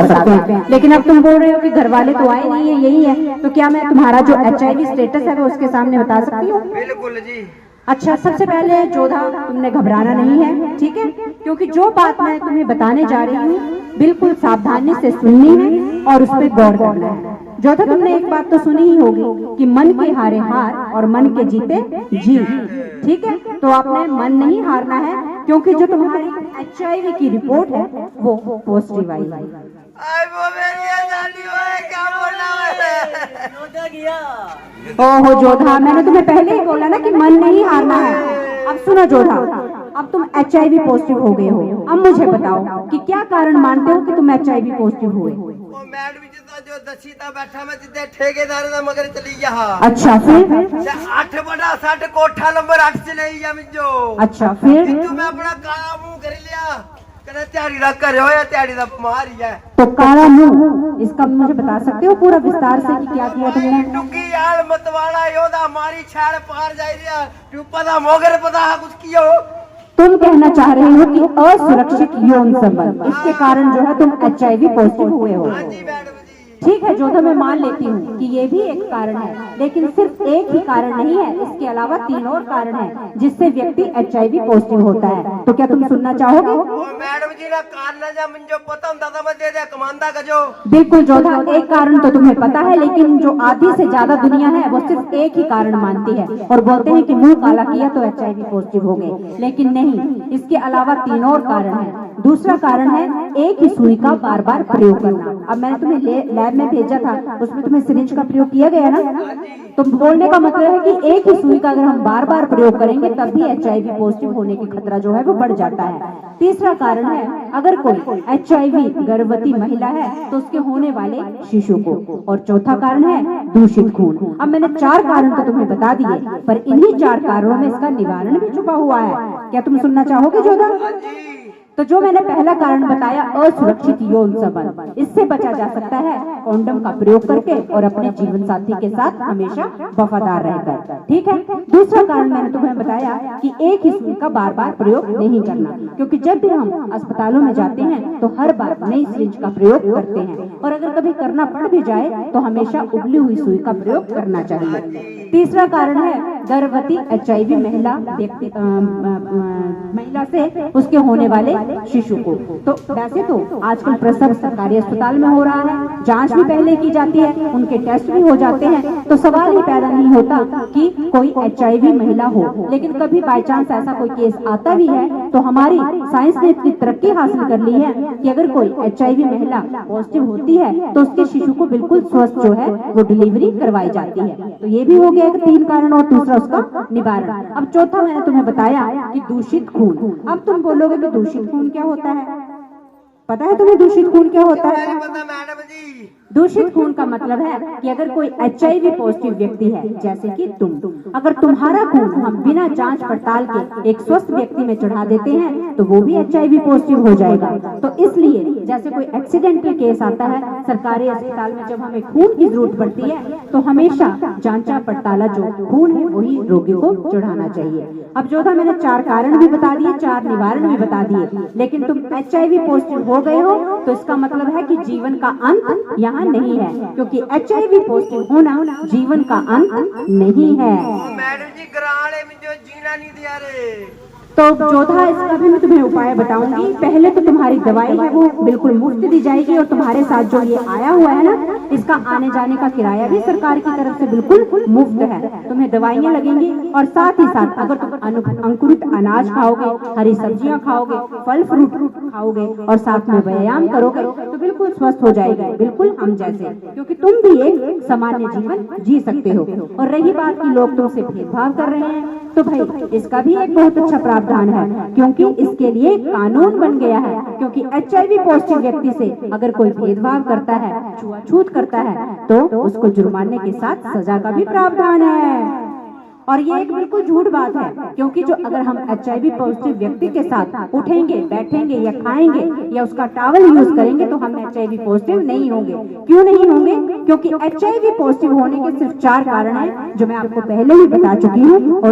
बता सकते हैं। लेकिन अब तुम बोल रहे हो कि घर वाले तो आए नहीं है, यही है, तो क्या मैं तुम्हारा जो HIV स्टेटस है वो उसके सामने बता सकती हूँ? बिल्कुल जी। अच्छा, सबसे पहले जोधा, तुमने घबराना नहीं है, ठीक है? क्योंकि जो बात मैं तुम्हें बताने जा रही हूँ बिल्कुल सावधानी से सुननी है और उस पर गौर करना है। जोधा, तुमने एक बात तो सुनी ही होगी कि मन के हारे हार और मन के जीते जीत, ठीक है? तो आपने मन नहीं हारना है, क्योंकि जो तुम्हारी HIV की रिपोर्ट है वो पॉजिटिव आई है। क्या बोलना ओहो जोधा, मैंने तुम्हें पहले ही बोला ना कि मन नहीं हारना है। अब सुनो जोधा, अब तुम HIV पॉजिटिव हो गए हो। अब मुझे बताओ कि क्या कारण मानते हो कि तुम HIV पॉजिटिव हुए? मैडम जी तो जो दसीता बैठा मैं जिद्दे ठेकेदार दा मगर चली गया। अच्छा, फिर? 8/60 कोठा नंबर 8 से नहीं जा मिजो। अच्छा, फिर? तू मैं अपना काला मुंह कर लिया, कहना त्याड़ी दा कर हो या त्याड़ी दा मारी है। तो काला मुंह, इसका मुझे बता सकते हो पूरा विस्तार से कि क्या किया तुमने? टुकी यार मतवाड़ा योदा मारी छाड़ पार जाई दिया, तू पता मोगर पता कुछ कियो। तुम कहना चाह रहे हो कि असुरक्षित यौन संबंध, इसके कारण जो है तुम HIV पॉजिटिव हुए हो। हाँ जी मैडम जी। ठीक है जोधा, मैं मान लेती हूँ कि ये भी एक कारण है, लेकिन सिर्फ एक ही कारण नहीं है, इसके अलावा 3 और कारण हैं जिससे व्यक्ति HIV पॉजिटिव होता है। तो क्या तुम सुनना चाहोगे? मैडम जी ना कारण जा मुझे पता दादा मैं दे दे कमांदा का जो। बिल्कुल जोधा, एक कारण तो तुम्हें पता है, लेकिन जो आधी से ज्यादा दुनिया है वो सिर्फ एक ही कारण मानती है और बोलते हैं कि मुंह काला किया तो HIV पॉजिटिव हो गए, लेकिन नहीं, इसके अलावा 3 और कारण है। दूसरा कारण है एक ही सुई का बार बार प्रयोग करना। अब मैंने तुम्हें लैब में भेजा था, उसमें तुम्हें सिरिंज का प्रयोग किया गया ना, तो बोलने का मतलब है कि एक ही सुई का अगर हम बार बार प्रयोग करेंगे तब भी HIV पॉजिटिव होने की खतरा जो है वो बढ़ जाता है। तीसरा कारण है अगर कोई HIV गर्भवती महिला है तो उसके होने वाले शिशु को। और चौथा कारण है दूषित खून। अब मैंने 4 कारण तो तुम्हें बता दिए, पर इन्हीं 4 कारणों में इसका निवारण भी छुपा हुआ है। क्या तुम सुनना चाहोगे जोधा? तो जो मैंने पहला कारण बताया, असुरक्षित यौन संबंध, इससे बचा जा सकता है कॉन्डम का प्रयोग करके और अपने जीवन साथी के साथ हमेशा वफादार रहकर, ठीक है? दूसरा कारण मैंने तुम्हें बताया कि एक ही सिरिंज का बार बार प्रयोग नहीं करना, क्योंकि जब भी हम अस्पतालों में जाते हैं तो हर बार नई सिरिंज का प्रयोग करते हैं, और अगर कभी करना पड़ भी जाए तो हमेशा उबली हुई सुई का प्रयोग करना चाहिए। तीसरा कारण है गर्भवती HIV महिला व्यक्ति महिला से उसके होने वाले शिशु को। तो वैसे तो आजकल प्रसव सरकारी अस्पताल में हो रहा है, जांच भी पहले की जाती है, उनके टेस्ट भी हो जाते हैं, तो सवाल ही पैदा नहीं होता कि कोई HIV महिला हो। लेकिन कभी बाय चांस ऐसा कोई केस आता भी है तो हमारी साइंस ने इतनी तरक्की हासिल कर ली है कि अगर कोई HIV महिला पॉजिटिव होती है तो उसके शिशु को बिल्कुल स्वस्थ जो है वो डिलीवरी करवाई जाती है। तो ये भी हो गया 3 कारण, और दूसरा उसका निवारण। अब चौथा मैंने तुम्हें बताया कि दूषित खून। अब तुम बोलोगे कि दूषित खून क्या होता है? पता है तुम्हें दूषित खून क्या होता है? पता मैडम जी। दूषित खून का मतलब है कि अगर कोई HIV पॉजिटिव व्यक्ति है, जैसे कि तुम, अगर तुम्हारा खून हम बिना जांच पड़ताल के एक स्वस्थ व्यक्ति में चढ़ा देते हैं तो वो भी HIV पॉजिटिव हो जाएगा। तो इसलिए जैसे कोई एक्सीडेंटल केस आता है सरकारी अस्पताल में, जब हमें खून की जरूरत पड़ती है तो हमेशा जांचा पड़ताला जो खून है वही रोगी को चढ़ाना चाहिए। अब जोधा, मैंने 4 कारण भी बता दिए, 4 निवारण भी बता दिए, लेकिन तुम HIV पॉजिटिव हो गए हो तो इसका मतलब है कि जीवन का अंत यहाँ नहीं है, क्योंकि HIV पॉजिटिव होना जीवन का अंत नहीं है। मैडम जी ग्राले में जो जीना नहीं दिया रे। तो जोधा, इसका भी मैं तुम्हें उपाय बताऊंगी। पहले तो तुम्हारी दवाई है वो बिल्कुल मुफ्त दी जाएगी, और तुम्हारे साथ जो ये आया हुआ है ना, इसका आने जाने का किराया भी सरकार की तरफ से बिल्कुल मुफ्त है। तुम्हें दवाइयाँ लगेंगी, और साथ ही साथ अगर तुम अंकुरित अनाज खाओगे, हरी सब्जियां खाओगे, फल फ्रूट खाओगे और साथ में व्यायाम करोगे तो बिल्कुल स्वस्थ हो जाएगी, बिल्कुल हम जैसे, क्योंकि तुम भी एक सामान्य जीवन जी सकते हो। और रही बात की लोग तुमसे भेदभाव कर रहे हैं, तो भाई इसका भी एक बहुत अच्छा प्रावधान है, क्योंकि इसके लिए कानून बन गया है। क्योंकि HIV पॉजिटिव व्यक्ति से अगर कोई भेदभाव करता है, छूत करता है, तो उसको जुर्माने के साथ सजा का भी प्रावधान है। और ये एक बिल्कुल झूठ बात है, क्योंकि जो अगर हम HIV पॉजिटिव व्यक्ति के साथ उठेंगे, बैठेंगे या खाएंगे या उसका टॉवल यूज करेंगे तो हम HIV पॉजिटिव नहीं होंगे। क्यों नहीं होंगे? क्योंकि HIV पॉजिटिव होने के सिर्फ 4 कारण हैं जो मैं आपको पहले ही बता चुकी हूँ, और